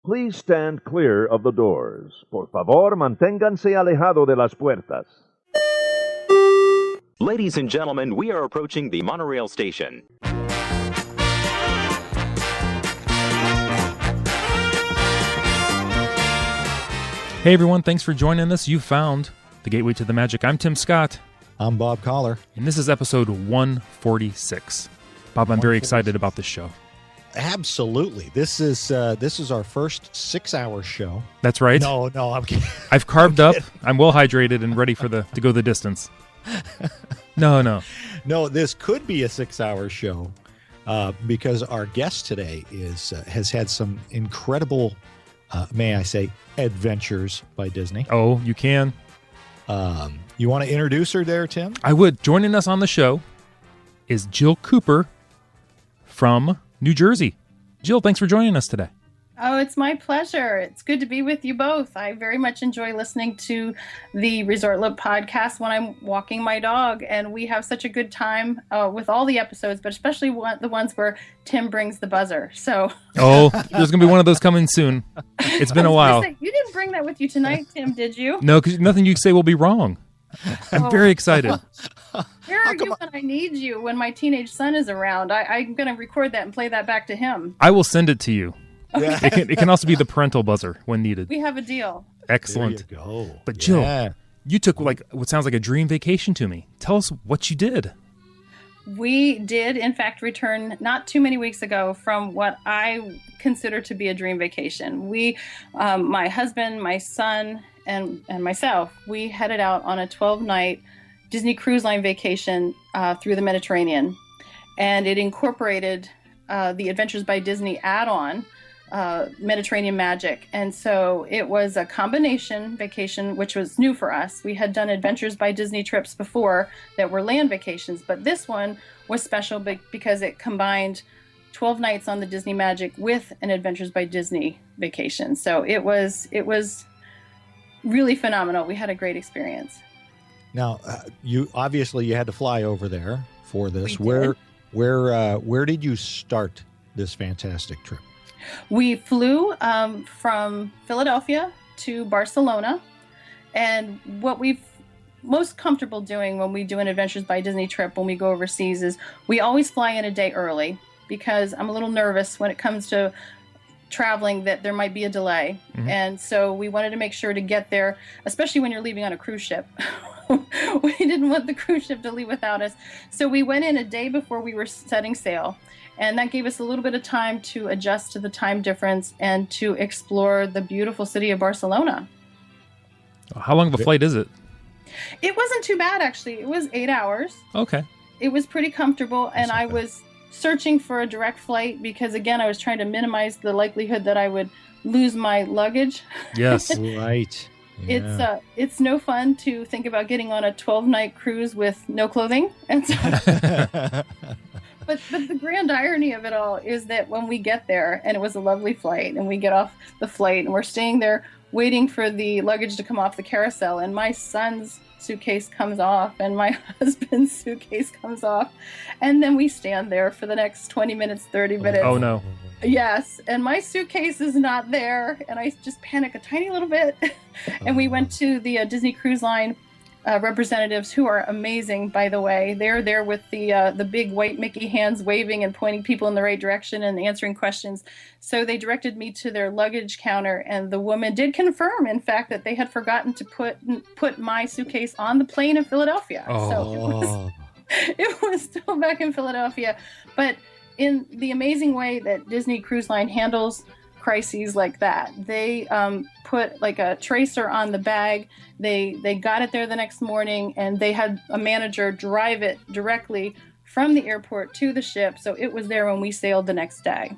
Please stand clear of the doors. Por favor, manténganse alejado de las puertas. Ladies and gentlemen, we are approaching the monorail station. Hey everyone, thanks for joining us. You found the Gateway to the Magic. I'm Tim Scott. I'm Bob Collar. And this is episode 146. Bob, I'm very excited about this show. Absolutely. This is our first 6-hour show. That's right. No, I'm kidding. I've carved up. I'm well hydrated and ready to go the distance. No, this could be a 6-hour show because our guest today has had some incredible, may I say, adventures by Disney. Oh, you can. You want to introduce her there, Tim? I would. Joining us on the show is Jill Cooper from New Jersey. Jill, thanks for joining us today. Oh, it's my pleasure. It's good to be with you both. I very much enjoy listening to the Resort Loop podcast when I'm walking my dog, and we have such a good time with all the episodes, but especially the ones where Tim brings the buzzer. So, there's going to be one of those coming soon. It's been a while. You didn't bring that with you tonight, Tim, did you? No, because nothing you say will be wrong. I'm very excited. Where are you when I need you, when my teenage son is around? I'm going to record that and play that back to him. I will send it to you. Yeah. It can also be the parental buzzer when needed. We have a deal. Excellent. There you go. But Jill, you took what sounds like a dream vacation to me. Tell us what you did. We did, in fact, return not too many weeks ago from what I consider to be a dream vacation. We, my husband, my son, and myself, we headed out on a 12-night Disney Cruise Line vacation through the Mediterranean. And it incorporated the Adventures by Disney add-on, Mediterranean Magic. And so it was a combination vacation, which was new for us. We had done Adventures by Disney trips before that were land vacations, but this one was special because it combined 12 nights on the Disney Magic with an Adventures by Disney vacation. So it was really phenomenal. We had a great experience. Now, you had to fly over there for this. We did. Where did you start this fantastic trip? We flew from Philadelphia to Barcelona, and what we've most comfortable doing when we do an Adventures by Disney trip when we go overseas is we always fly in a day early because I'm a little nervous when it comes to traveling that there might be a delay. Mm-hmm. And so we wanted to make sure to get there, especially when you're leaving on a cruise ship. We didn't want the cruise ship to leave without us. So we went in a day before we were setting sail. And that gave us a little bit of time to adjust to the time difference and to explore the beautiful city of Barcelona. How long of a flight is it? It wasn't too bad, actually. It was 8 hours. Okay. It was pretty comfortable, and I was searching for a direct flight because, again, I was trying to minimize the likelihood that I would lose my luggage. Yes. Right. Yeah. It's no fun to think about getting on a 12-night cruise with no clothing. And so... But the grand irony of it all is that when we get there, and it was a lovely flight, and we get off the flight, and we're staying there waiting for the luggage to come off the carousel, and my son's suitcase comes off, and my husband's suitcase comes off, and then we stand there for the next 20 minutes, 30 minutes. Oh, no. Yes, and my suitcase is not there, and I just panic a tiny little bit. And we went to the Disney Cruise Line representatives, who are amazing, by the way. They're there with the big white Mickey hands waving and pointing people in the right direction and answering questions. So they directed me to their luggage counter, and the woman did confirm, in fact, that they had forgotten to put my suitcase on the plane in Philadelphia. Oh. So it was still back in Philadelphia. But in the amazing way that Disney Cruise Line handles crises like that, they put like a tracer on the bag. They got it there the next morning, and they had a manager drive it directly from the airport to the ship, so it was there when we sailed the next day.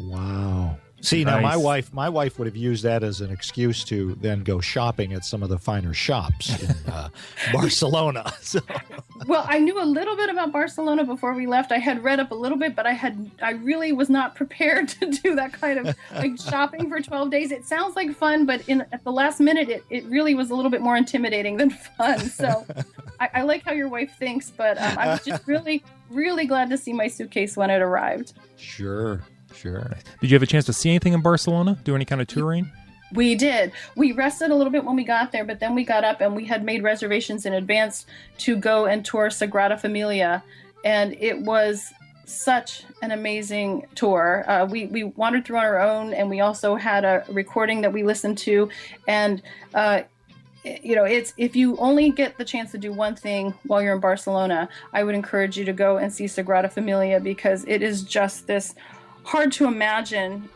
Wow. See, Nice. Now my wife would have used that as an excuse to then go shopping at some of the finer shops in Barcelona. So. Well, I knew a little bit about Barcelona before we left. I had read up a little bit, but I really was not prepared to do that kind of like shopping for 12 days. It sounds like fun, but at the last minute, it really was a little bit more intimidating than fun. So I like how your wife thinks, but I was just really, really glad to see my suitcase when it arrived. Sure. Sure. Did you have a chance to see anything in Barcelona? Do any kind of touring? We did. We rested a little bit when we got there, but then we got up and we had made reservations in advance to go and tour Sagrada Familia. And it was such an amazing tour. We wandered through on our own, and we also had a recording that we listened to. And, it's if you only get the chance to do one thing while you're in Barcelona, I would encourage you to go and see Sagrada Familia, because it is just this hard to imagine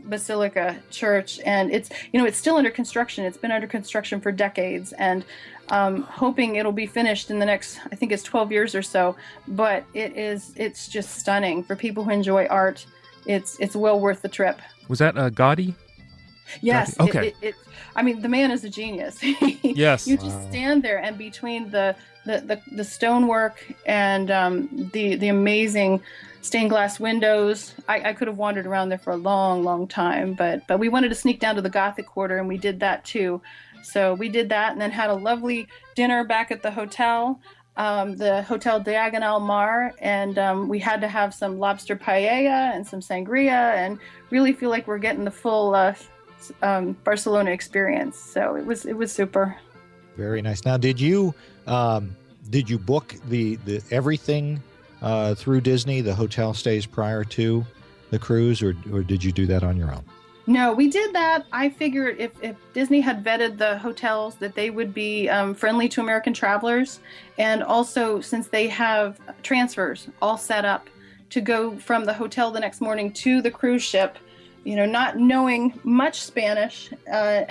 basilica church, and it's still under construction. It's been under construction for decades, and hoping it'll be finished in the next, I think it's 12 years or so. But it's just stunning for people who enjoy art. It's well worth the trip. Was that Gaudi? Yes. Gaudi? Okay. The man is a genius. Yes. You just stand there, and between the stonework and the amazing stained glass windows, I could have wandered around there for a long, long time. But we wanted to sneak down to the Gothic Quarter, and we did that too. So we did that, and then had a lovely dinner back at the hotel, the Hotel Diagonal Mar, and we had to have some lobster paella and some sangria, and really feel like we're getting the full Barcelona experience. So it was super. Very nice. Now, did you book the everything through Disney, the hotel stays prior to the cruise, or did you do that on your own? No, we did that. I figured if Disney had vetted the hotels, that they would be friendly to American travelers. And also, since they have transfers all set up to go from the hotel the next morning to the cruise ship, not knowing much Spanish and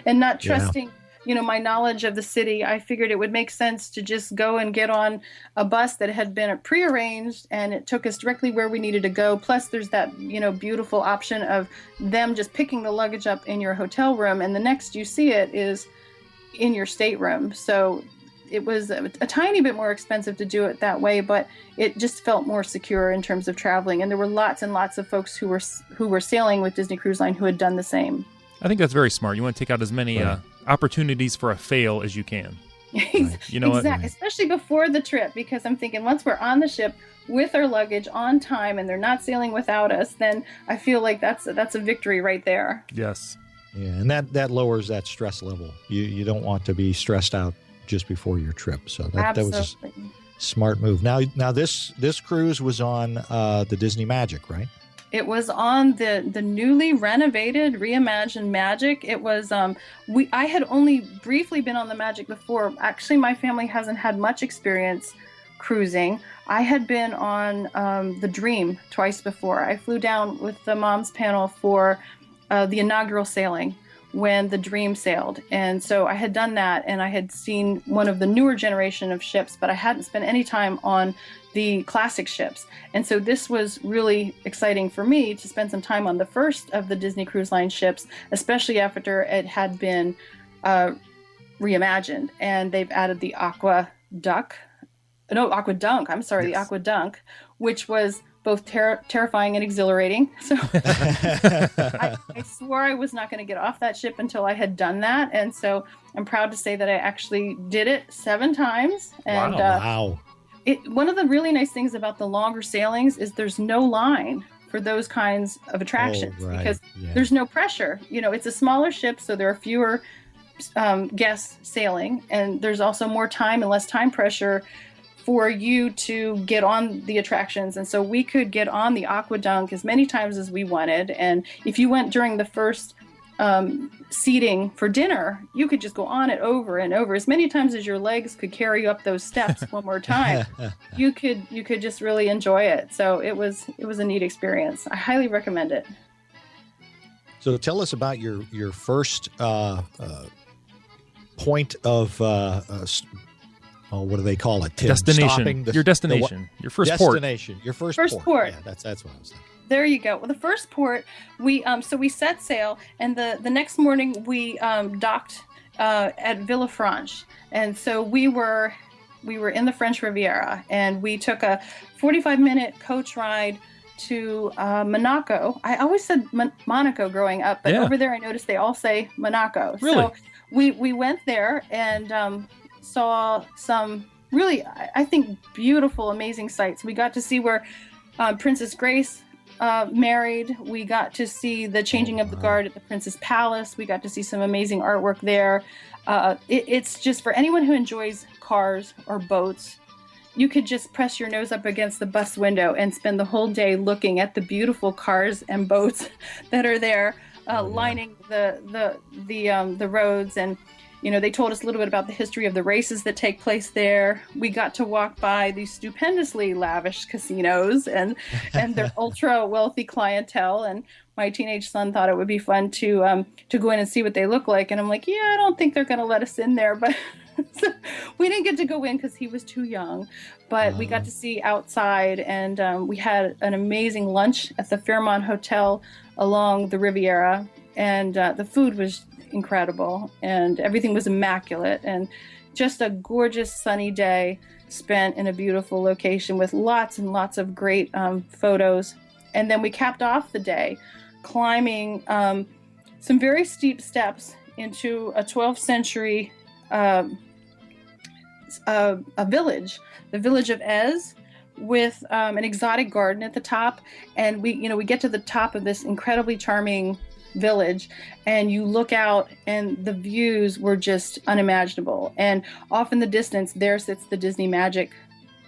not trusting, my knowledge of the city, I figured it would make sense to just go and get on a bus that had been prearranged, and it took us directly where we needed to go. Plus, there's that, beautiful option of them just picking the luggage up in your hotel room, and the next you see it is in your stateroom. So it was a tiny bit more expensive to do it that way, but it just felt more secure in terms of traveling. And there were lots and lots of folks who were sailing with Disney Cruise Line who had done the same. I think that's very smart. You want to take out as many opportunities for a fail as you can. Right. You know exactly. What? Especially before the trip, because I'm thinking once we're on the ship with our luggage on time and they're not sailing without us, then I feel like that's a victory right there. Yes. Yeah, and that lowers that stress level. You don't want to be stressed out just before your trip. So that was a smart move. Now this cruise was on the Disney Magic, right? It was on the newly renovated, reimagined Magic. It was I had only briefly been on the Magic before. Actually, my family hasn't had much experience cruising. I had been on the Dream twice before. I flew down with the Moms panel for the inaugural sailing when the Dream sailed. And so I had done that, and I had seen one of the newer generation of ships, but I hadn't spent any time on the classic ships. And so this was really exciting for me to spend some time on the first of the Disney Cruise Line ships, especially after it had been reimagined. And they've added the Aquadunk, which was both terrifying and exhilarating. So I swore I was not going to get off that ship until I had done that. And so I'm proud to say that I actually did it 7 times. And wow. One of the really nice things about the longer sailings is there's no line for those kinds of attractions because there's no pressure. It's a smaller ship, so there are fewer guests sailing, and there's also more time and less time pressure for you to get on the attractions. And so we could get on the Aquadunk as many times as we wanted. And if you went during the first seating for dinner, you could just go on it over and over as many times as your legs could carry you up those steps one more time. You could just really enjoy it. So it was a neat experience. I highly recommend it. So tell us about your first point of what do they call it, Tim? Destination. Your destination. Your first port. Destination. Your first port. Yeah, that's what I was thinking. There you go. Well, the first port, we set sail, and the next morning we docked at Villefranche, and so we were in the French Riviera, and we took a 45-minute coach ride to Monaco. I always said Monaco growing up, but over there I noticed they all say Monaco. Really? So we went there and saw some really, I think, beautiful, amazing sights. We got to see where Princess Grace married. We got to see the changing of the guard at the Prince's Palace. We got to see some amazing artwork there. It's just for anyone who enjoys cars or boats. You could just press your nose up against the bus window and spend the whole day looking at the beautiful cars and boats that are there, lining the roads. And they told us a little bit about the history of the races that take place there. We got to walk by these stupendously lavish casinos and their ultra wealthy clientele. And my teenage son thought it would be fun to go in and see what they look like. And I'm like, yeah, I don't think they're going to let us in there, but. So we didn't get to go in because he was too young, but we got to see outside, and we had an amazing lunch at the Fairmont Hotel along the Riviera, and the food was incredible, and everything was immaculate, and just a gorgeous sunny day spent in a beautiful location with lots and lots of great photos. And then we capped off the day climbing some very steep steps into a 12th century a village, the village of Ez, with an exotic garden at the top. And we get to the top of this incredibly charming village, and you look out, and the views were just unimaginable. And off in the distance, there sits the Disney Magic.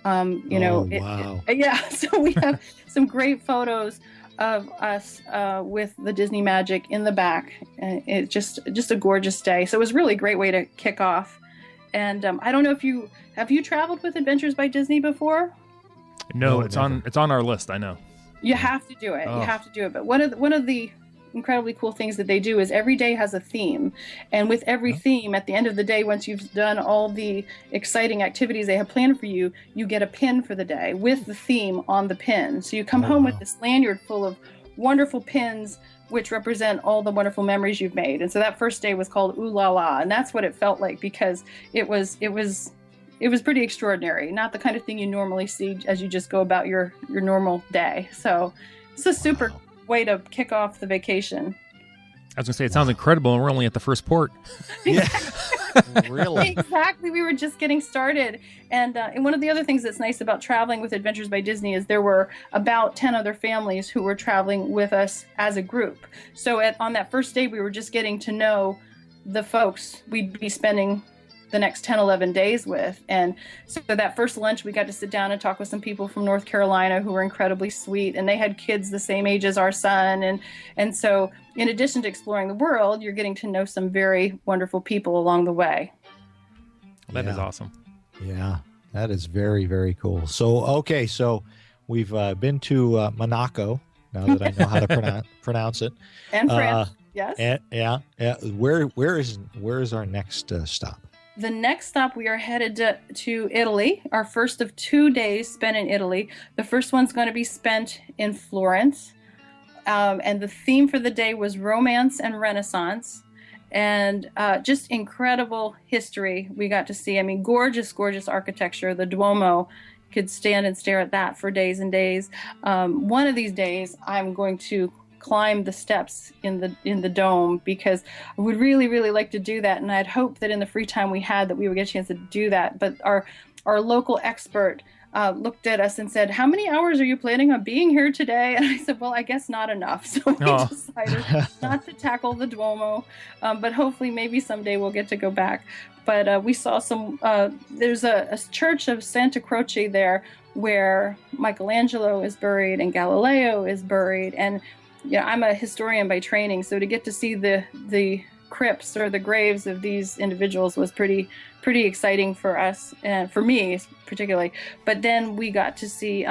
Wow. So we have some great photos of us with the Disney Magic in the back. And it's just a gorgeous day. So it was really a great way to kick off. And I don't know if you traveled with Adventures by Disney before? No, it's on our list. I know. You have to do it. Oh. You have to do it. But one of the incredibly cool things that they do is every day has a theme, and with every theme, at the end of the day, once you've done all the exciting activities they have planned for you, you get a pin for the day with the theme on the pin. So you come home with this lanyard full of wonderful pins which represent all the wonderful memories you've made. And so that first day was called Ooh La La, and that's what it felt like, because it was pretty extraordinary. Not the kind of thing you normally see as you just go about your normal day. So it's a super way to kick off the vacation. I was going to say, it sounds incredible, and we're only at the first port. Yeah. Really? Exactly. We were just getting started. And one of the other things that's nice about traveling with Adventures by Disney is there were about 10 other families who were traveling with us as a group. So on that first day, we were just getting to know the folks we'd be spending the next 10, 11 days with. And so that first lunch, we got to sit down and talk with some people from North Carolina who were incredibly sweet, and they had kids the same age as our son. And so in addition to exploring the world, you're getting to know some very wonderful people along the way. That is awesome. Yeah, that is very, very cool. So we've been to Monaco, now that I know how to pronounce it. And France, yes. Yeah. Where is our next stop? The next stop, we are headed to Italy, our first of 2 days spent in Italy. The first one's going to be spent in Florence. And the theme for the day was romance and Renaissance. And just incredible history we got to see. I mean, gorgeous, gorgeous architecture. The Duomo, could stand and stare at that for days and days. One of these days, I'm going to climb the steps in the dome, because I would really, really like to do that. And I'd hoped that in the free time we had that we would get a chance to do that. But our local expert looked at us and said, "How many hours are you planning on being here today?" And I said, "Well, I guess not enough." So we decided not to tackle the Duomo, but hopefully maybe someday we'll get to go back. But we saw some, there's a church of Santa Croce there where Michelangelo is buried and Galileo is buried. And I'm a historian by training, so to get to see the crypts or the graves of these individuals was pretty exciting for us, and for me particularly. But then we got to see,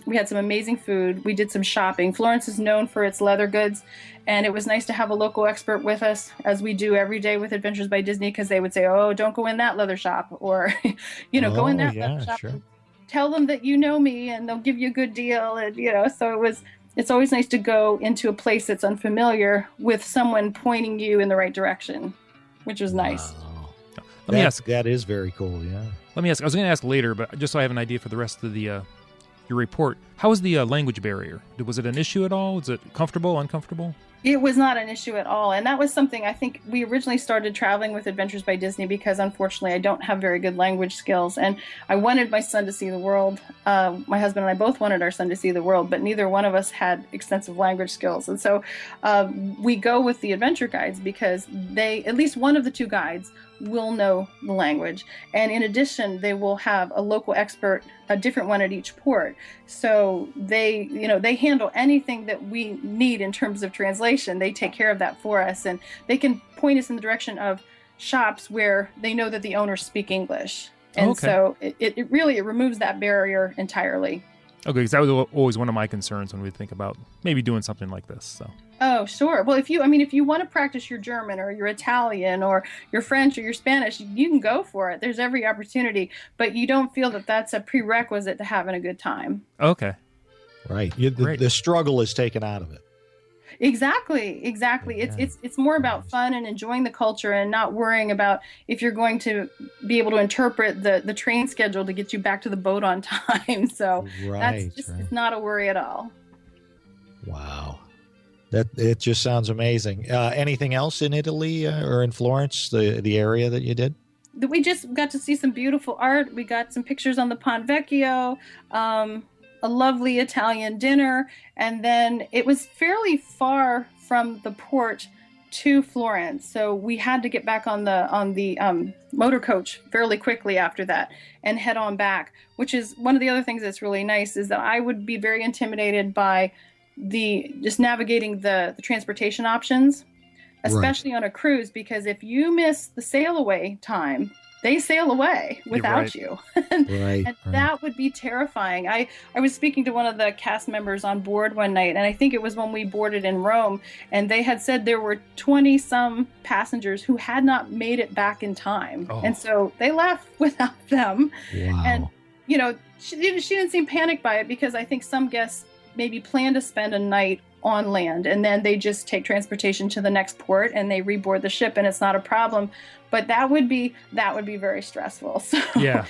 we had some amazing food. We did some shopping. Florence is known for its leather goods, and it was nice to have a local expert with us, as we do every day with Adventures by Disney, because they would say, "Oh, don't go in that leather shop," or go in that leather shop. Sure. Tell them that you know me, and they'll give you a good deal. And so it's always nice to go into a place that's unfamiliar with someone pointing you in the right direction, which was nice. Wow. Let me ask. That is very cool, yeah. Let me ask. I was going to ask later, but just so I have an idea for the rest of the your report, how was the language barrier? Was it an issue at all? Was it comfortable, uncomfortable? It was not an issue at all. And that was something I think we originally started traveling with Adventures by Disney because unfortunately I don't have very good language skills. And I wanted my son to see the world. My husband and I both wanted our son to see the world, but neither one of us had extensive language skills. And so we go with the adventure guides because at least one of the two guides will know the language. And in addition, they will have a local expert, a different one at each port. So they handle anything that we need in terms of translation. They take care of that for us, and they can point us in the direction of shops where they know that the owners speak English. And so it really removes that barrier entirely. Okay, because that was always one of my concerns when we think about maybe doing something like this. So. Oh, sure. Well, if you want to practice your German or your Italian or your French or your Spanish, you can go for it. There's every opportunity, but you don't feel that that's a prerequisite to having a good time. Okay. Right. The struggle is taken out of it. Exactly. Yeah. It's more about fun and enjoying the culture and not worrying about if you're going to be able to interpret the train schedule to get you back to the boat on time. So it's not a worry at all. Wow. It just sounds amazing. Anything else in Italy or in Florence, the area that you did? We just got to see some beautiful art. We got some pictures on the Ponte Vecchio, a lovely Italian dinner, and then it was fairly far from the port to Florence, so we had to get back on the motor coach fairly quickly after that and head on back. Which is one of the other things that's really nice is that I would be very intimidated by just navigating the transportation options, especially on a cruise, because if you miss the sail away time, they sail away without you. and that would be terrifying. I was speaking to one of the cast members on board one night, and I think it was when we boarded in Rome, and they had said there were 20 some passengers who had not made it back in time. And so they left without them. Wow. And she didn't seem panicked by it, because I think some guests maybe plan to spend a night on land and then they just take transportation to the next port and they reboard the ship and it's not a problem. But that would be very stressful. So yeah,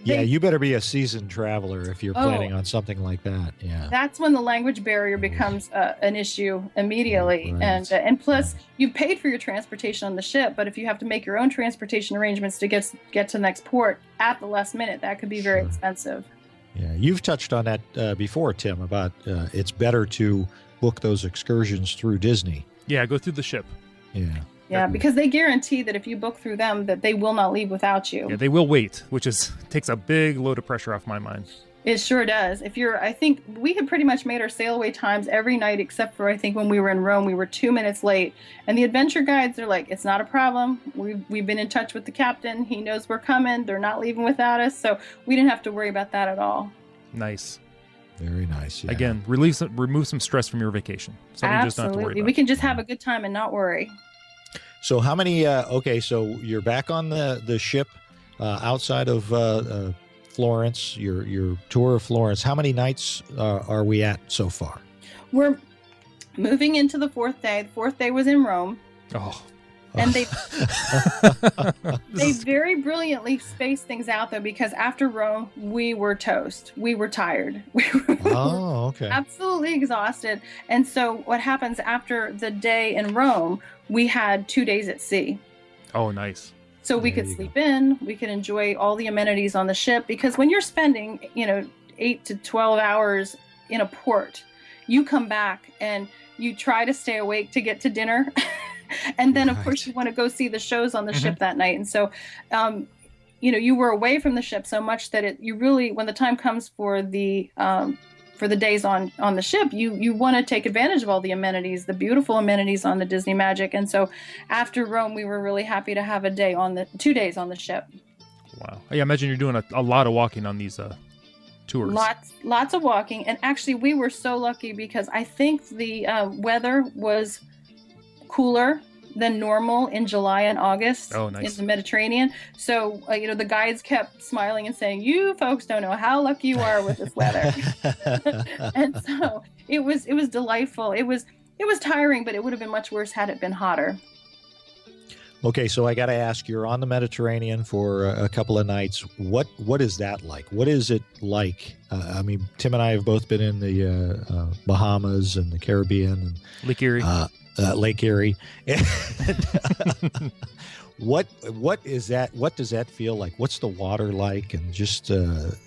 you better be a seasoned traveler if you're planning on something like that. Yeah, that's when the language barrier becomes an issue immediately. And plus you paid for your transportation on the ship, but if you have to make your own transportation arrangements to get to the next port at the last minute, that could be very expensive. Yeah, you've touched on that before, Tim, about it's better to book those excursions through Disney. Yeah, go through the ship. Yeah, because they guarantee that if you book through them, that they will not leave without you. Yeah, they will wait, which takes a big load of pressure off my mind. It sure does. I think we had pretty much made our sail away times every night, except for I think when we were in Rome, we were 2 minutes late. And the adventure guides are like, it's not a problem. We've been in touch with the captain. He knows we're coming. They're not leaving without us. So we didn't have to worry about that at all. Nice. Very nice. Yeah. Again, remove some stress from your vacation. Something you just don't have to worry about. We can just have a good time and not worry. So how many, so you're back on the ship outside of Florence, your tour of Florence. How many nights are we at so far? We're moving into the fourth day. The fourth day was in Rome. And they very brilliantly spaced things out, though, because after Rome, we were toast. We were tired. We were absolutely exhausted. And so what happens after the day in Rome, we had 2 days at sea. Oh, nice. So we could sleep in, we could enjoy all the amenities on the ship, because when you're spending, 8 to 12 hours in a port, you come back and you try to stay awake to get to dinner. And then, of course, you want to go see the shows on the ship that night. And so, you were away from the ship so much that you really, when the time comes for the days on the ship, you want to take advantage of all the amenities, the beautiful amenities on the Disney Magic. And so after Rome, we were really happy to have 2 days on the ship. Wow. I imagine you're doing a lot of walking on these tours. Lots of walking. And actually, we were so lucky because I think the weather was cooler than normal in July and August in the Mediterranean. So, the guides kept smiling and saying, you folks don't know how lucky you are with this weather. And so it was delightful. It was tiring, but it would have been much worse had it been hotter. Okay, so I got to ask, you're on the Mediterranean for a couple of nights. What is that like? What is it like? I mean, Tim and I have both been in the Bahamas and the Caribbean and Lake Erie. Lake Erie. What is that? What does that feel like? What's the water like? And just the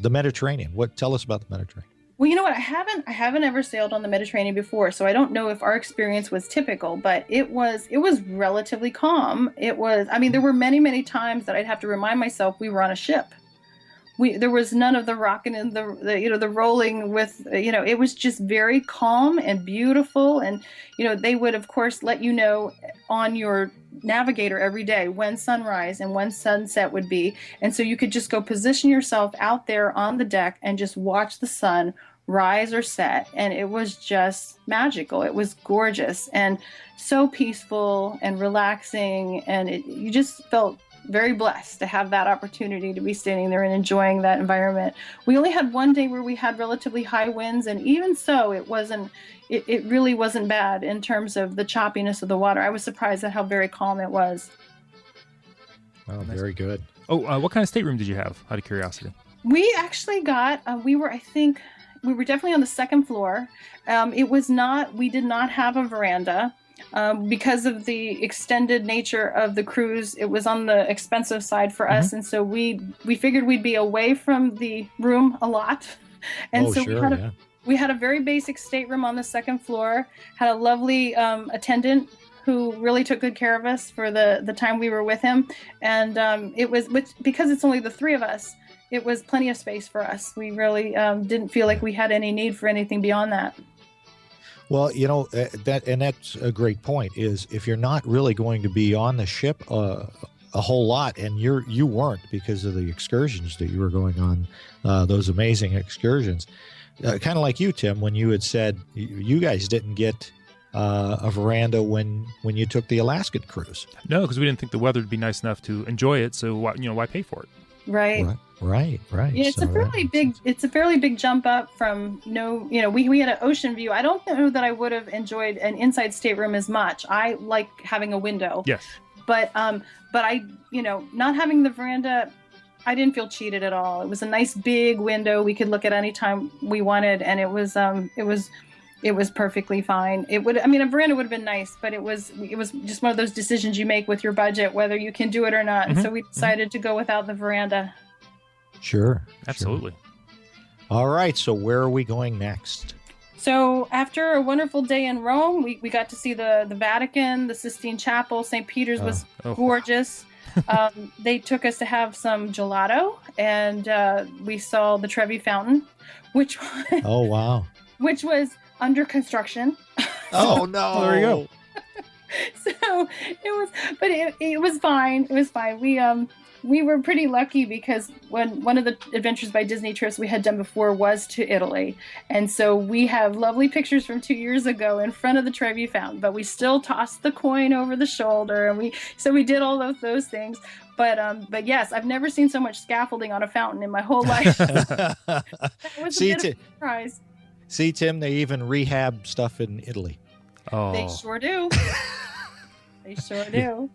Mediterranean. Tell us about the Mediterranean. Well, you know what? I haven't ever sailed on the Mediterranean before, so I don't know if our experience was typical, but it was relatively calm. There were many, many times that I'd have to remind myself we were on a ship. There was none of the rocking and the rolling with, it was just very calm and beautiful. And, they would, of course, let you know on your navigator every day when sunrise and when sunset would be. And so you could just go position yourself out there on the deck and just watch the sun rise or set. And it was just magical. It was gorgeous and so peaceful and relaxing. And you just felt very blessed to have that opportunity to be standing there and enjoying that environment. We only had one day where we had relatively high winds, and even so, it really wasn't bad in terms of the choppiness of the water. I was surprised at how very calm it was. Oh, very good. Oh, what kind of stateroom did you have, out of curiosity? We actually got, we were definitely on the second floor. We did not have a veranda. Because of the extended nature of the cruise, it was on the expensive side for us, and so we figured we'd be away from the room a lot, and we had a very basic stateroom on the second floor. Had a lovely attendant who really took good care of us for the time we were with him, and because it's only the three of us, it was plenty of space for us. We really didn't feel like we had any need for anything beyond that. Well, that's a great point, is if you're not really going to be on the ship a whole lot, and you weren't because of the excursions that you were going on, those amazing excursions, kind of like you, Tim, when you had said you guys didn't get a veranda when you took the Alaskan cruise. No, because we didn't think the weather would be nice enough to enjoy it, so why pay for it? Right. Right. Yeah, it's a fairly big jump up from we had an ocean view. I don't know that I would have enjoyed an inside stateroom as much. I like having a window. Yes. But I, not having the veranda, I didn't feel cheated at all. It was a nice big window we could look at any time we wanted, and it was perfectly fine. A veranda would have been nice, but it was just one of those decisions you make with your budget, whether you can do it or not. And so we decided to go without the veranda. Sure. Absolutely. Sure. All right. So where are we going next? So after a wonderful day in Rome, we got to see the Vatican, the Sistine Chapel. St. Peter's was gorgeous. They took us to have some gelato, and we saw the Trevi Fountain, which was under construction. Oh no! There you go. So it was fine. It was fine. We were pretty lucky because one of the Adventures by Disney trips we had done before was to Italy, and so we have lovely pictures from 2 years ago in front of the Trevi Fountain. But we still tossed the coin over the shoulder, and we did all those things. But yes, I've never seen so much scaffolding on a fountain in my whole life. That was a bit of a surprise. See, Tim, they even rehab stuff in Italy. Oh, they sure do. They sure do.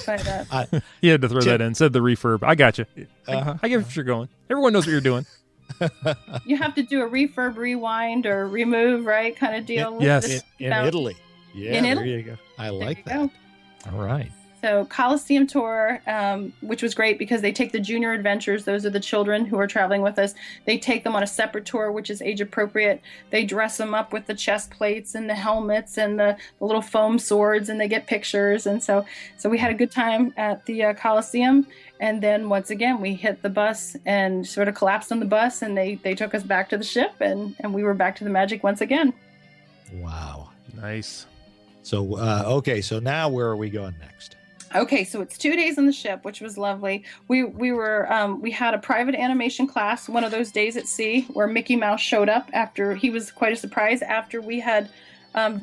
But you had to throw that in. Said the refurb. I got you. I get what you're going. Everyone knows what you're doing. You have to do a refurb, rewind, or remove, right? Kind of deal. Yes, in Italy. Yeah, in Italy. There you go. I like that. All right. So Colosseum tour, which was great because they take the junior adventurers. Those are the children who are traveling with us. They take them on a separate tour, which is age appropriate. They dress them up with the chest plates and the helmets and the little foam swords, and they get pictures. And so we had a good time at the Colosseum. And then once again, we hit the bus and sort of collapsed on the bus, and they took us back to the ship, and we were back to the magic once again. Wow. Nice. So, okay. So now where are we going next? Okay, so it's 2 days on the ship, which was lovely. We had a private animation class one of those days at sea where Mickey Mouse showed up. After he was quite a surprise after we had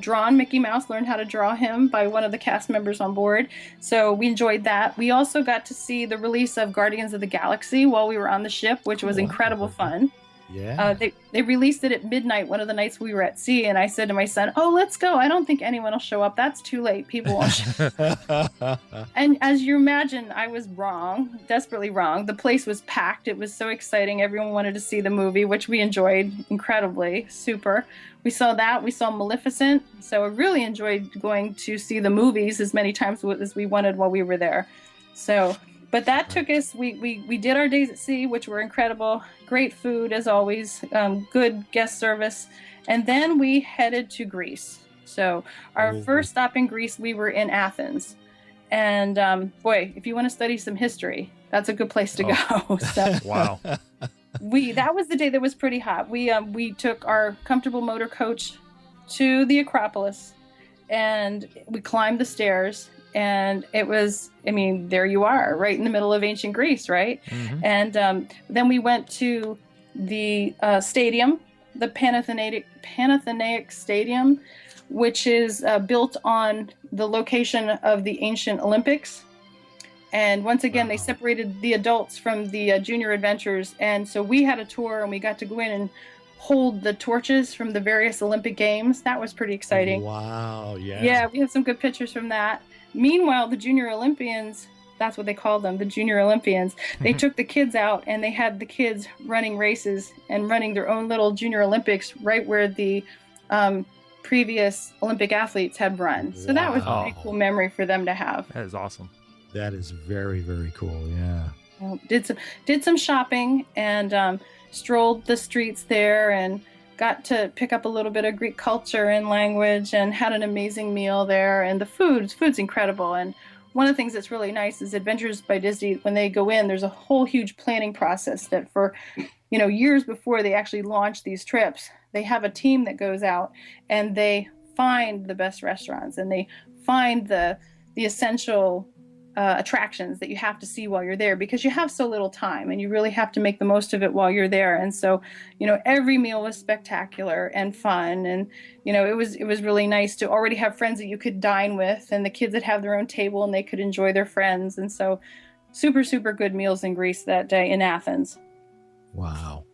drawn Mickey Mouse, learned how to draw him by one of the cast members on board. So we enjoyed that. We also got to see the release of Guardians of the Galaxy while we were on the ship, which was incredible fun. Yeah. They released it at midnight one of the nights we were at sea, and I said to my son, "Oh, let's go. I don't think anyone will show up. That's too late. People won't show up." And as you imagine, I was wrong, desperately wrong. The place was packed. It was so exciting. Everyone wanted to see the movie, which we enjoyed incredibly. Super. We saw that. We saw Maleficent. So I really enjoyed going to see the movies as many times as we wanted while we were there. So... But that took us, we did our days at sea, which were incredible. Great food, as always. Good guest service. And then we headed to Greece. So our first stop in Greece, we were in Athens. And boy, if you want to study some history, that's a good place to go. So, wow. That was the day that was pretty hot. We took our comfortable motor coach to the Acropolis, and we climbed the stairs. And it was, I mean, there you are, right in the middle of ancient Greece, right? Mm-hmm. And then we went to the stadium, the Panathenaic Stadium, which is built on the location of the ancient Olympics. And once again, they separated the adults from the junior adventurers. And so we had a tour, and we got to go in and hold the torches from the various Olympic Games. That was pretty exciting. Wow, yeah. Yeah, we have some good pictures from that. Meanwhile, the Junior Olympians, that's what they called them, the Junior Olympians, they took the kids out, and they had the kids running races and running their own little Junior Olympics right where the previous Olympic athletes had run. So that was a pretty cool memory for them to have. That is awesome. That is very, very cool, yeah. Well, did some shopping and strolled the streets there and got to pick up a little bit of Greek culture and language, and had an amazing meal there. And the food's incredible. And one of the things that's really nice is Adventures by Disney, when they go in, there's a whole huge planning process that for, years before they actually launch these trips, they have a team that goes out and they find the best restaurants, and they find the essential attractions that you have to see while you're there, because you have so little time and you really have to make the most of it while you're there. And so, every meal was spectacular and fun. And, it was really nice to already have friends that you could dine with, and the kids would have their own table and they could enjoy their friends. And so super, super good meals in Greece that day in Athens. Wow.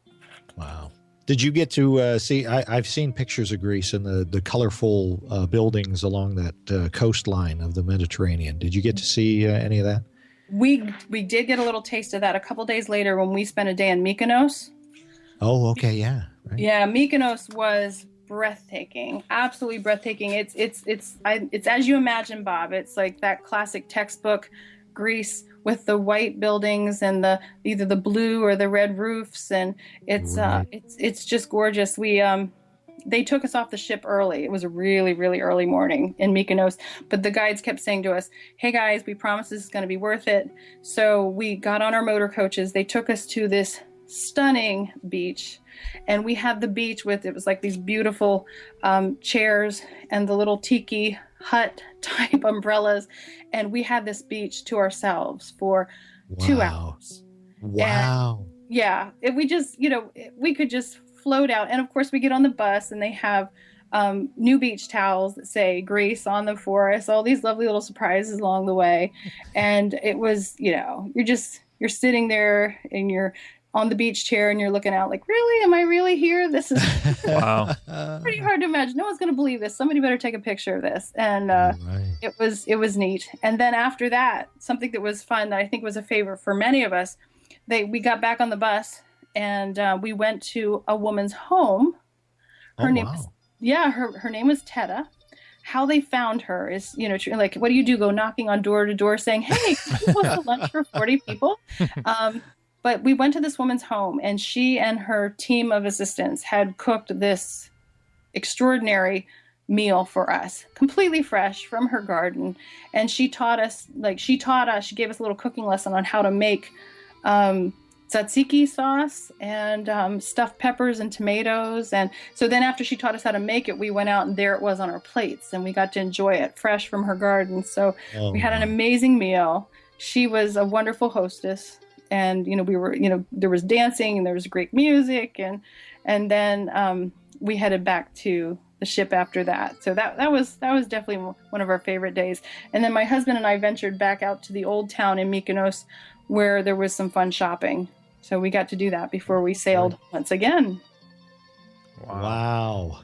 Did you get to see, I've seen pictures of Greece and the colorful buildings along that coastline of the Mediterranean. Did you get to see any of that? We did get a little taste of that a couple days later when we spent a day in Mykonos. Oh, okay, yeah. Right. Yeah, Mykonos was breathtaking, absolutely breathtaking. It's as you imagine, Bob. It's like that classic textbook Greece with the white buildings and either the blue or the red roofs, and it's just gorgeous. They took us off the ship early. It was a really, really early morning in Mykonos, but the guides kept saying to us, "Hey guys, we promise this is going to be worth it." So we got on our motor coaches. They took us to this stunning beach, and we had the beach it was like these beautiful chairs and the little tiki hut type umbrellas, and we had this beach to ourselves for 2 hours. Wow. And we could just float out. And of course we get on the bus, and they have new beach towels that say Greece on the forest, all these lovely little surprises along the way. And it was, you're sitting there and you're on the beach chair and you're looking out like, really? Am I really here? This is wow. pretty hard to imagine. No one's going to believe this. Somebody better take a picture of this. And it was neat. And then after that, something that was fun that I think was a favorite for many of us, we got back on the bus, and we went to a woman's home. Her name was Teta. How they found her is, like, what do you do? Go knocking on door to door saying, "Hey, can you post a lunch for 40 people?" But we went to this woman's home, and she and her team of assistants had cooked this extraordinary meal for us, completely fresh from her garden. And she taught us, she gave us a little cooking lesson on how to make tzatziki sauce and stuffed peppers and tomatoes. And so then after she taught us how to make it, we went out, and there it was on our plates, and we got to enjoy it fresh from her garden. So we had an amazing meal. She was a wonderful hostess. And, we were, there was dancing and there was great music. And then we headed back to the ship after that. So that was definitely one of our favorite days. And then my husband and I ventured back out to the old town in Mykonos, where there was some fun shopping. So we got to do that before we sailed once again. Wow.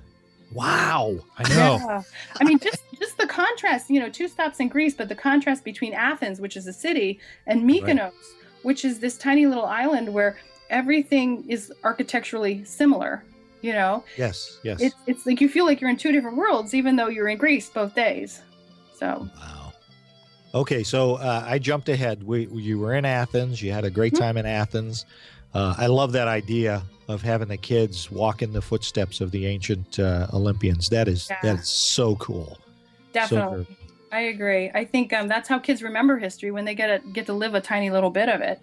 I know. Yeah. I mean, just the contrast, 2 stops in Greece, but the contrast between Athens, which is a city, and Mykonos, which is this tiny little island where everything is architecturally similar, Yes. It's like you feel like you're in 2 different worlds, even though you're in Greece both days. So. Wow. Okay, so I jumped ahead. You were in Athens. You had a great time in Athens. I love that idea of having the kids walk in the footsteps of the ancient Olympians. That is so cool. Definitely. So I agree. I think that's how kids remember history, when they get to live a tiny little bit of it.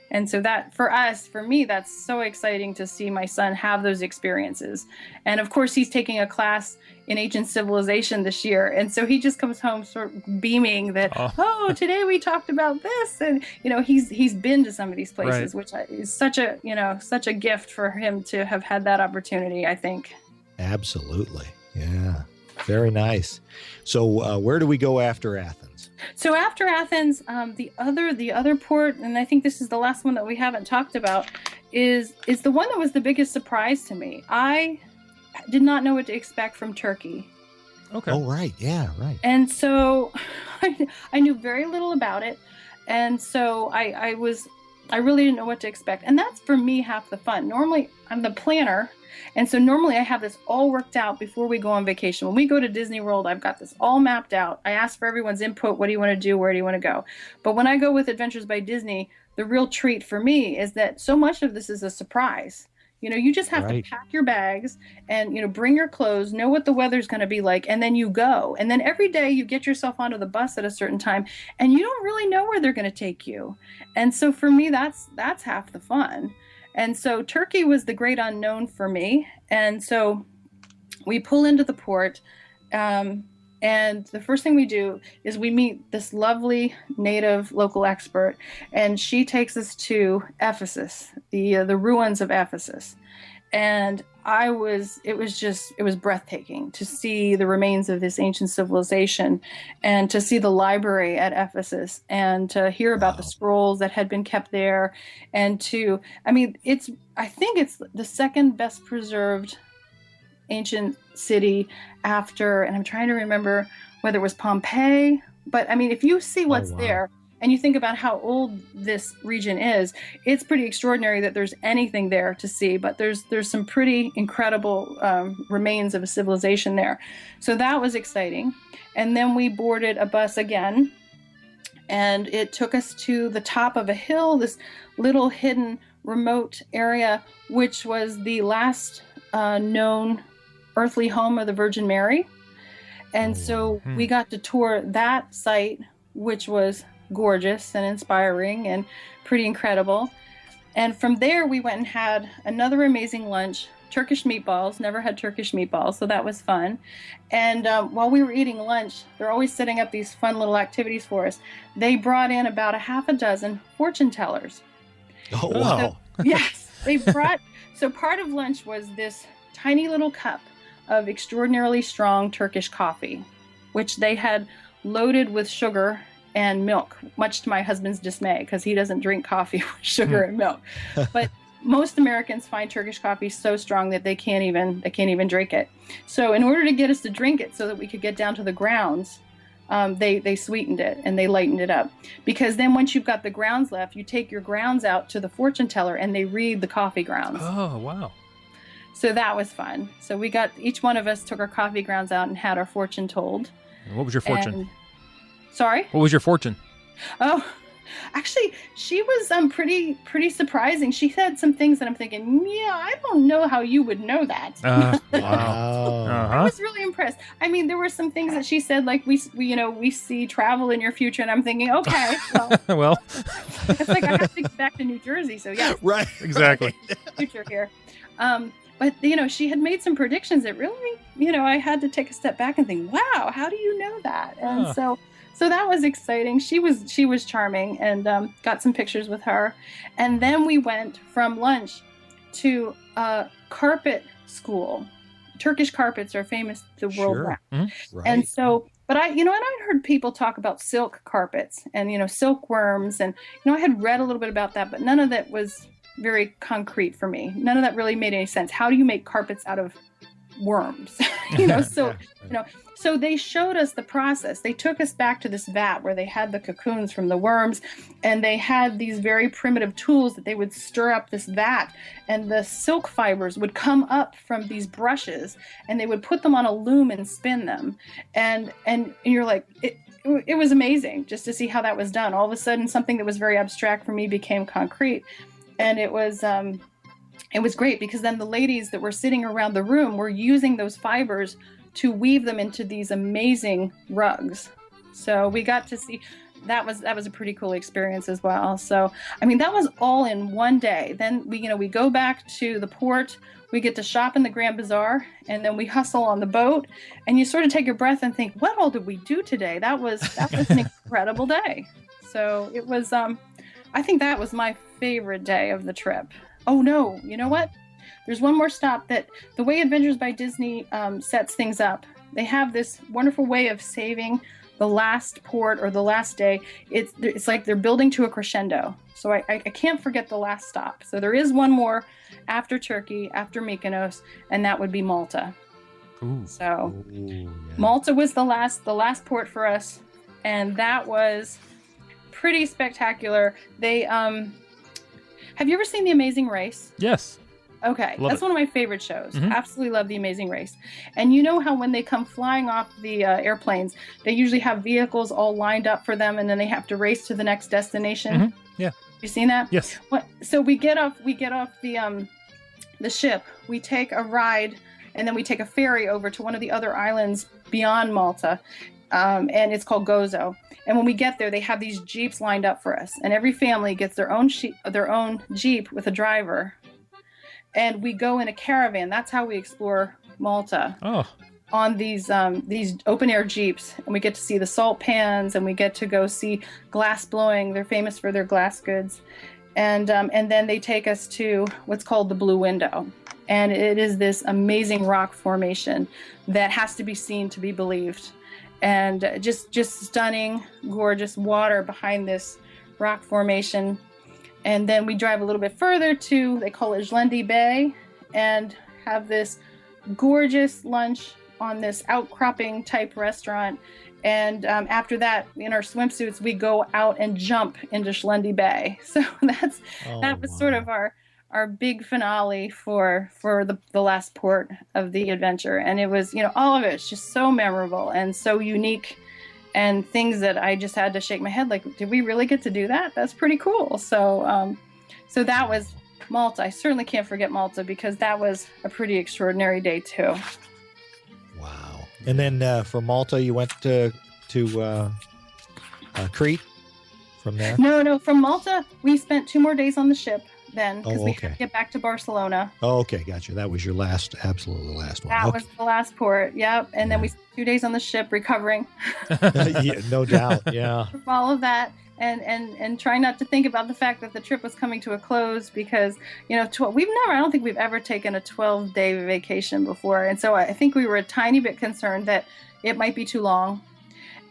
And so that, for me, that's so exciting to see my son have those experiences. And of course, he's taking a class in ancient civilization this year. And so he just comes home sort of beaming that, today we talked about this. And, he's been to some of these places, which is such a gift for him to have had that opportunity, I think. Absolutely. Yeah. Very nice. So where do we go after Athens? So after Athens, the other port, and I think this is the last one that we haven't talked about, is the one that was the biggest surprise to me. I did not know what to expect from Turkey. Okay. Oh, right. Yeah, right. And so I knew very little about it. And so I really didn't know what to expect. And that's, for me, half the fun. Normally, I'm the planner. And so normally I have this all worked out before we go on vacation. When we go to Disney World, I've got this all mapped out. I ask for everyone's input. What do you want to do? Where do you want to go? But when I go with Adventures by Disney, the real treat for me is that so much of this is a surprise. You just have to pack your bags and, bring your clothes, know what the weather's going to be like, and then you go. And then every day you get yourself onto the bus at a certain time, and you don't really know where they're going to take you. And so for me, that's half the fun. And so Turkey was the great unknown for me. And so we pull into the port, and the first thing we do is we meet this lovely native local expert, and she takes us to Ephesus, the ruins of Ephesus. And it was breathtaking to see the remains of this ancient civilization, and to see the library at Ephesus, and to hear about the scrolls that had been kept there. And I think it's the second best preserved ancient city after, and I'm trying to remember whether it was Pompeii, but if you see what's there, and you think about how old this region is, it's pretty extraordinary that there's anything there to see. But there's some pretty incredible remains of a civilization there. So that was exciting. And then we boarded a bus again, and it took us to the top of a hill, this little hidden remote area, which was the last known earthly home of the Virgin Mary. And so we got to tour that site, which was gorgeous and inspiring and pretty incredible. And from there we went and had another amazing lunch, Turkish meatballs. Never had Turkish meatballs, so that was fun. And while we were eating lunch, they're always setting up these fun little activities for us. They brought in about a half a dozen fortune tellers. Oh, wow. So, yes, they brought, so part of lunch was this tiny little cup of extraordinarily strong Turkish coffee, which they had loaded with sugar and milk, much to my husband's dismay, because he doesn't drink coffee with sugar and milk. But most Americans find Turkish coffee so strong that they can't even drink it. So in order to get us to drink it so that we could get down to the grounds, they sweetened it and they lightened it up. Because then once you've got the grounds left, you take your grounds out to the fortune teller and they read the coffee grounds. Oh, wow. So that was fun. So each one of us took our coffee grounds out and had our fortune told. What was your fortune? Sorry? What was your fortune? Oh, actually, she was pretty surprising. She said some things that I'm thinking, yeah, I don't know how you would know that. Wow. I was really impressed. There were some things that she said, like we see travel in your future, and I'm thinking, okay, well, it's like I have to get back to New Jersey, so yeah, right, exactly. Future here. But she had made some predictions that really, I had to take a step back and think, wow, how do you know that? And so that was exciting. She was charming, and got some pictures with her. And then we went from lunch to a carpet school. Turkish carpets are famous the world around. Mm-hmm. Right. And so But and I'd heard people talk about silk carpets and, silkworms. And, I had read a little bit about that, but none of that was very concrete for me. None of that really made any sense. How do you make carpets out of worms? So they showed us the process. They took us back to this vat where they had the cocoons from the worms, and they had these very primitive tools that they would stir up this vat, and the silk fibers would come up from these brushes, and they would put them on a loom and spin them. And you're like, it was amazing just to see how that was done. All of a sudden, something that was very abstract for me became concrete. And it was great because then the ladies that were sitting around the room were using those fibers to weave them into these amazing rugs. So we got to see that was a pretty cool experience as well. So that was all in one day. Then we go back to the port, we get to shop in the Grand Bazaar, and then we hustle on the boat, and you sort of take your breath and think, what all did we do today? That was an incredible day. So it was I think that was my favorite day of the trip. Oh no, you know what? There's one more stop that the way Adventures by Disney sets things up. They have this wonderful way of saving the last port or the last day. It's like they're building to a crescendo. So I can't forget the last stop. So there is one more after Turkey, after Mykonos, and that would be Malta. Ooh. So yeah. Malta was the last port for us, and that was pretty spectacular. They have you ever seen The Amazing Race? Yes. Okay, Love that's it. one of my favorite shows. Mhm. Absolutely love The Amazing Race. And you know how when they come flying off the airplanes, they usually have vehicles all lined up for them, and then they have to race to the next destination. Mhm. Yeah. You seen that? Yes. So we get off the ship. We take a ride, and then we take a ferry over to one of the other islands beyond Malta, and it's called Gozo. And when we get there, they have these jeeps lined up for us, and every family gets their own jeep with a driver. And we go in a caravan. That's how we explore Malta. Oh. On these open air jeeps, and we get to see the salt pans, and we get to go see glass blowing. They're famous for their glass goods, and then they take us to what's called the Blue Window, and it is this amazing rock formation that has to be seen to be believed, and just stunning, gorgeous water behind this rock formation. And then we drive a little bit further to, they call it Jlendi Bay, and have this gorgeous lunch on this outcropping type restaurant. And after that, in our swimsuits, we go out and jump into Jlendi Bay. So that was sort of our big finale for the last port of the adventure. And it was, all of it's just so memorable and so unique, and things that I just had to shake my head like, did we really get to do that? That's pretty cool. So so that was Malta. I certainly can't forget Malta because that was a pretty extraordinary day too. Wow. And then from Malta, you went to Crete from there? No. From Malta, we spent 2 more days on the ship then because we had okay. to get back to Barcelona. Oh, okay. Gotcha. That was your absolutely last one. That was the last port. Yep. And then we spent 2 days on the ship recovering. Yeah, no doubt. Yeah. From all of that. And trying not to think about the fact that the trip was coming to a close because, I don't think we've ever taken a 12-day vacation before. And so I think we were a tiny bit concerned that it might be too long.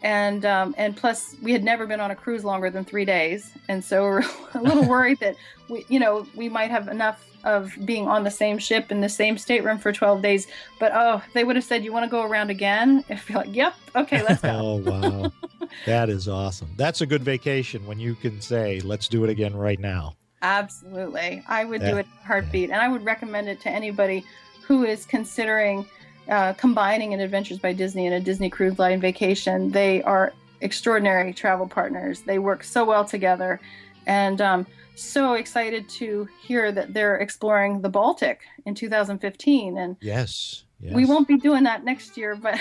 And plus we had never been on a cruise longer than 3 days. And so we're a little worried that we might have enough of being on the same ship in the same stateroom for 12 days. But, they would have said, you want to go around again? I'd be like, yep. Okay, let's go. Oh, wow. That is awesome. That's a good vacation when you can say, let's do it again right now. Absolutely. I would do it in a heartbeat. And I would recommend it to anybody who is considering combining an Adventures by Disney and a Disney Cruise Line vacation. They are extraordinary travel partners. They work so well together. And so excited to hear that they're exploring the Baltic in 2015. And yes. We won't be doing that next year, but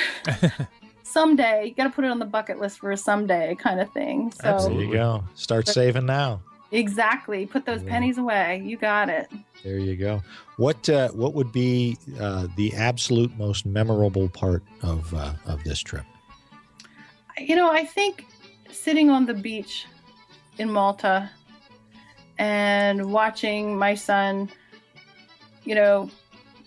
someday, you got to put it on the bucket list for a someday kind of thing. So there you go. Start saving now. Exactly. Put those pennies away. You got it. There you go. What would be the absolute most memorable part of this trip? I think sitting on the beach in Malta and watching my son,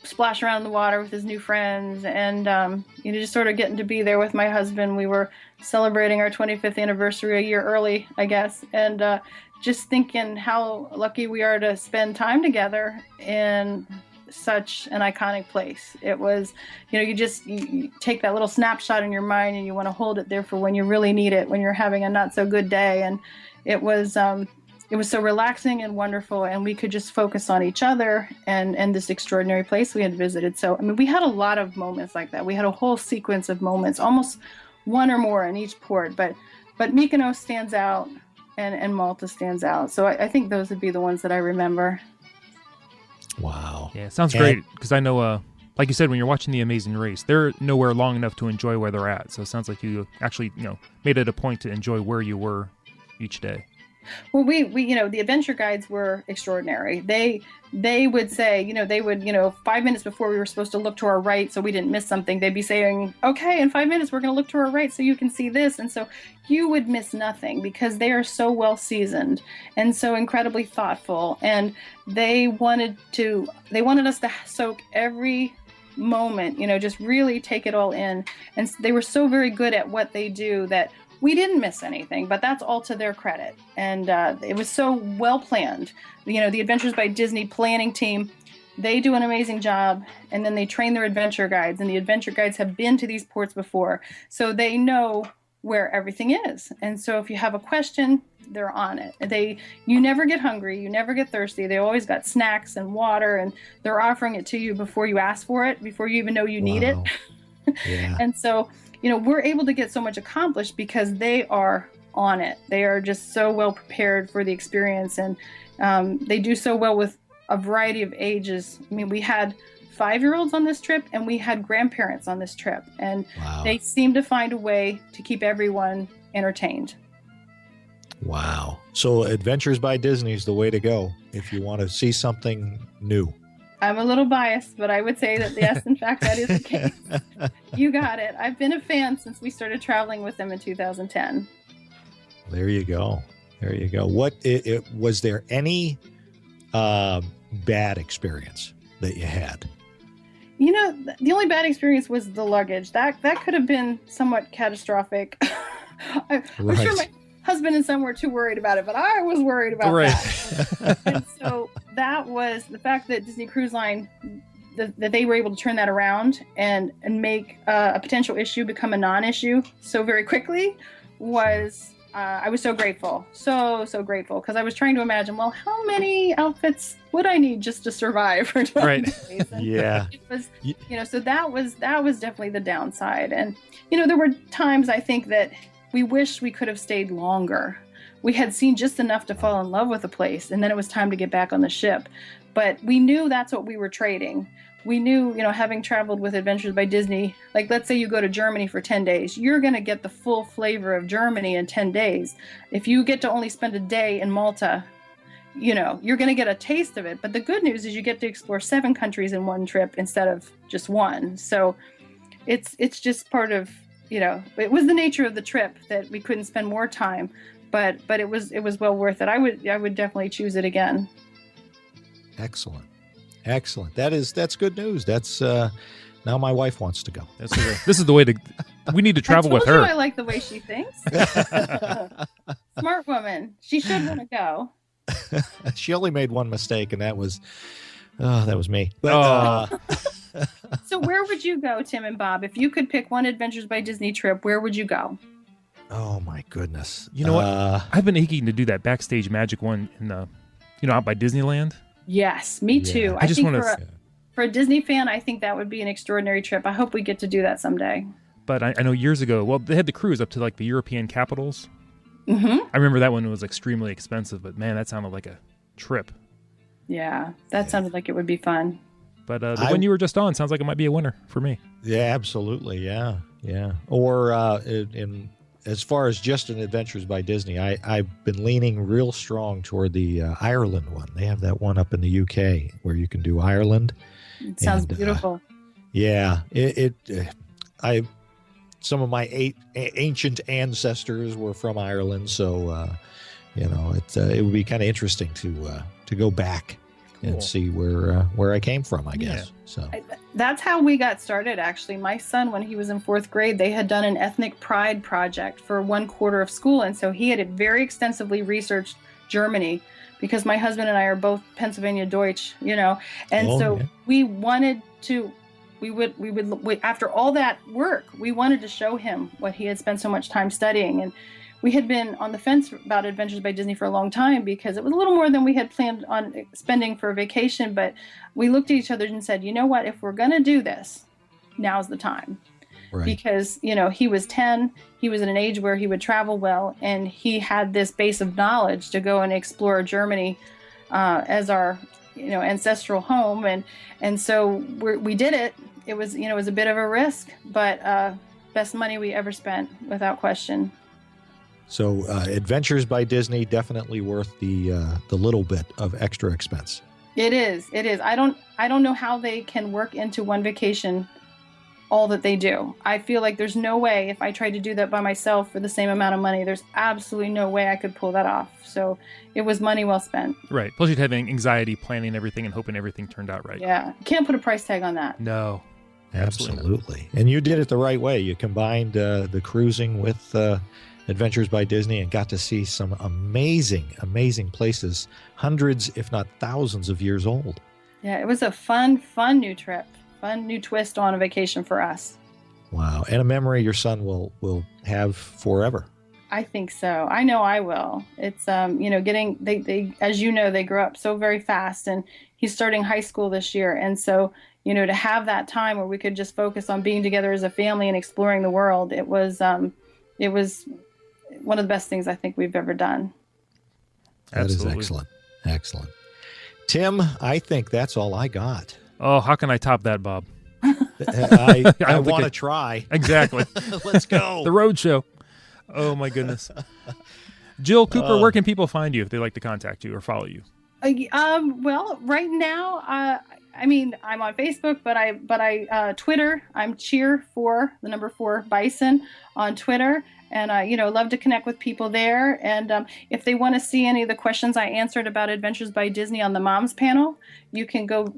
splash around in the water with his new friends, and just sort of getting to be there with my husband. We were celebrating our 25th anniversary a year early, I guess, and just thinking how lucky we are to spend time together in such an iconic place. It was, you take that little snapshot in your mind and you want to hold it there for when you really need it, when you're having a not so good day. And it was so relaxing and wonderful, and we could just focus on each other and this extraordinary place we had visited. So, we had a lot of moments like that. We had a whole sequence of moments, almost one or more in each port, but Mykonos stands out and Malta stands out. So I think those would be the ones that I remember. Wow. Yeah, it sounds great, because I know, like you said, when you're watching The Amazing Race, they're nowhere long enough to enjoy where they're at. So it sounds like you actually, made it a point to enjoy where you were each day. Well, we the adventure guides were extraordinary. They would say, 5 minutes before we were supposed to look to our right so we didn't miss something, they'd be saying, okay, in 5 minutes we're going to look to our right so you can see this. And so you would miss nothing, because they are so well seasoned and so incredibly thoughtful. And they wanted us to soak every moment, just really take it all in. And they were so very good at what they do that we didn't miss anything, but that's all to their credit. And it was so well planned. The Adventures by Disney planning team, they do an amazing job, and then they train their adventure guides, and the adventure guides have been to these ports before, so they know where everything is. And so if you have a question, they're on it. You never get hungry, you never get thirsty. They always got snacks and water, and they're offering it to you before you ask for it, before you even know you need it. Yeah. And so we're able to get so much accomplished because they are on it. They are just so well prepared for the experience, and they do so well with a variety of ages. We had 5-year-olds on this trip, and we had grandparents on this trip, and they seem to find a way to keep everyone entertained. Wow. So Adventures by Disney is the way to go if you want to see something new. I'm a little biased, but I would say that yes, in fact, that is the case. You got it. I've been a fan since we started traveling with them in 2010. There you go. What was there any bad experience that you had? The only bad experience was the luggage. That could have been somewhat catastrophic. I'm sure my husband and son were too worried about it, but I was worried about that. And so that was the fact that Disney Cruise Line, that they were able to turn that around and make a potential issue become a non-issue so very quickly was, I was so grateful. So grateful, because I was trying to imagine, well, how many outfits would I need just to survive for 20 days? And yeah. It was, so that was definitely the downside. And, there were times I think that we wish we could have stayed longer. We had seen just enough to fall in love with the place, and then it was time to get back on the ship. But we knew that's what we were trading. We knew, having traveled with Adventures by Disney, like let's say you go to Germany for 10 days, you're going to get the full flavor of Germany in 10 days. If you get to only spend a day in Malta, you're going to get a taste of it. But the good news is you get to explore 7 countries in one trip instead of just one. So it's just part of, it was the nature of the trip that we couldn't spend more time, but it was well worth it. I would definitely choose it again. Excellent. That's good news. That's now my wife wants to go. This is the way we need to travel with her. I like the way she thinks. Smart woman. She should want to go. She only made one mistake, and that was me. But, So where would you go, Tim and Bob? If you could pick one Adventures by Disney trip, where would you go? Oh my goodness! You know what? I've been aching to do that backstage magic one in the, out by Disneyland. Yes, me too. I just want for a Disney fan, I think that would be an extraordinary trip. I hope we get to do that someday. But I know years ago, well, they had the cruise up to like the European capitals. Mm-hmm. I remember that one was extremely expensive, but man, that sounded like a trip. Yeah, that sounded like it would be fun. But the one you were just on sounds like it might be a winner for me. Yeah, absolutely. Yeah. Or as far as just an Adventures by Disney, I've been leaning real strong toward the Ireland one. They have that one up in the UK where you can do Ireland. It sounds beautiful. Yeah, some of my ancient ancestors were from Ireland, so it would be kind of interesting to go back. and see where I came from, I guess. So that's how we got started, actually. My son, when he was in 4th grade, they had done an ethnic pride project for 1 quarter of school. And so he had very extensively researched Germany, because my husband and I are both Pennsylvania Deutsch, and we wanted to, we would after all that work, we wanted to show him what he had spent so much time studying. And we had been on the fence about Adventures by Disney for a long time, because it was a little more than we had planned on spending for a vacation. But we looked at each other and said, you know what, if we're going to do this, now's the time. Right. Because, he was 10, he was at an age where he would travel well, and he had this base of knowledge to go and explore Germany as our, ancestral home. And so we did it. It was, it was a bit of a risk, but best money we ever spent, without question. So Adventures by Disney, definitely worth the little bit of extra expense. It is. I don't know how they can work into one vacation all that they do. I feel like there's no way, if I tried to do that by myself for the same amount of money, there's absolutely no way I could pull that off. So it was money well spent. Right. Plus you'd have anxiety planning everything and hoping everything turned out right. Yeah. Can't put a price tag on that. No. Absolutely. And you did it the right way. You combined the cruising with Adventures by Disney and got to see some amazing places, hundreds, if not thousands of years old. Yeah, it was a fun new trip. Fun new twist on a vacation for us. Wow. And a memory your son will have forever. I think so. I know I will. It's, getting, they as you know, they grow up so very fast, and he's starting high school this year. And so, to have that time where we could just focus on being together as a family and exploring the world, it was one of the best things I think we've ever done. That Absolutely. Is excellent. Tim, I think that's all I got. Oh, how can I top that, Bob? I want to try. Exactly. Let's go. The road show. Oh, my goodness. Jill Cooper, where can people find you if they'd like to contact you or follow you? Well, right now, I'm on Facebook, but I Twitter. I'm Cheer4 Bison on Twitter. And love to connect with people there. And if they want to see any of the questions I answered about Adventures by Disney on the Moms panel, you can go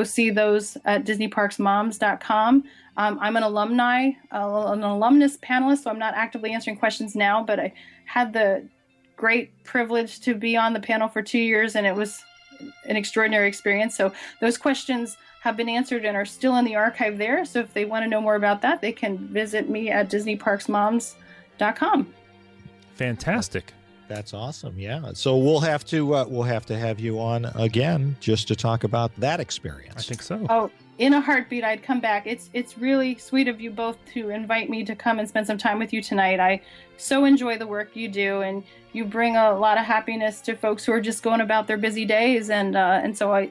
see those at DisneyParksMoms.com. I'm an alumnus panelist, so I'm not actively answering questions now, but I had the great privilege to be on the panel for 2 years, and it was an extraordinary experience. So those questions have been answered and are still in the archive there. So if they want to know more about that, they can visit me at DisneyParksMoms.com. Fantastic. That's awesome. Yeah. So we'll have to have you on again just to talk about that experience. I think so. Oh, in a heartbeat, I'd come back. It's really sweet of you both to invite me to come and spend some time with you tonight. I so enjoy the work you do, and you bring a lot of happiness to folks who are just going about their busy days. And so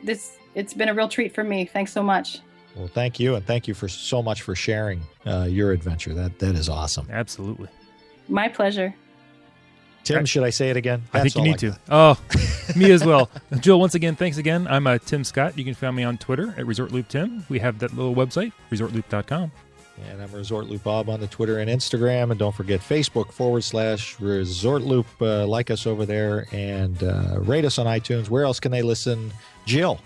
it's been a real treat for me. Thanks so much. Well, thank you, and thank you so much for sharing your adventure. That is awesome. Absolutely. My pleasure. Tim, should I say it again? I think you need to. Oh, me as well. Jill, once again, thanks again. I'm Tim Scott. You can find me on Twitter at ResortLoop.Tim. We have that little website, ResortLoop.com. And I'm ResortLoop Bob on the Twitter and Instagram. And don't forget Facebook.com/ResortLoop. Like us over there and rate us on iTunes. Where else can they listen? Jill.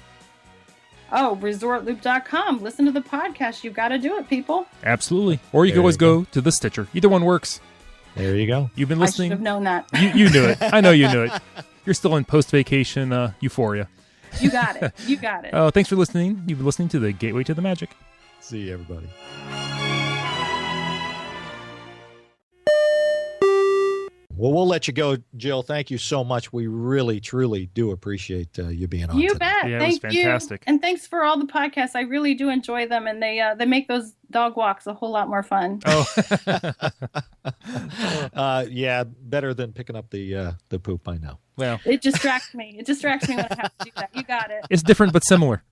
Oh, ResortLoop.com. Listen to the podcast. You've got to do it, people. Absolutely. Or you can always go to the Stitcher. Either one works. There you go. You've been listening. I should have known that. You knew it. I know you knew it. You're still in post-vacation euphoria. You got it. You got it. Oh, thanks for listening. You've been listening to the Gateway to the Magic. See you, everybody. Well, we'll let you go, Jill. Thank you so much. We really, truly do appreciate you being on. You today. bet. Yeah, Thank it was fantastic. you. And thanks for all the podcasts. I really do enjoy them, and they make those dog walks a whole lot more fun. Oh, yeah, better than picking up the poop. I know. Well, it distracts me. It distracts me when I have to do that. You got it. It's different but similar.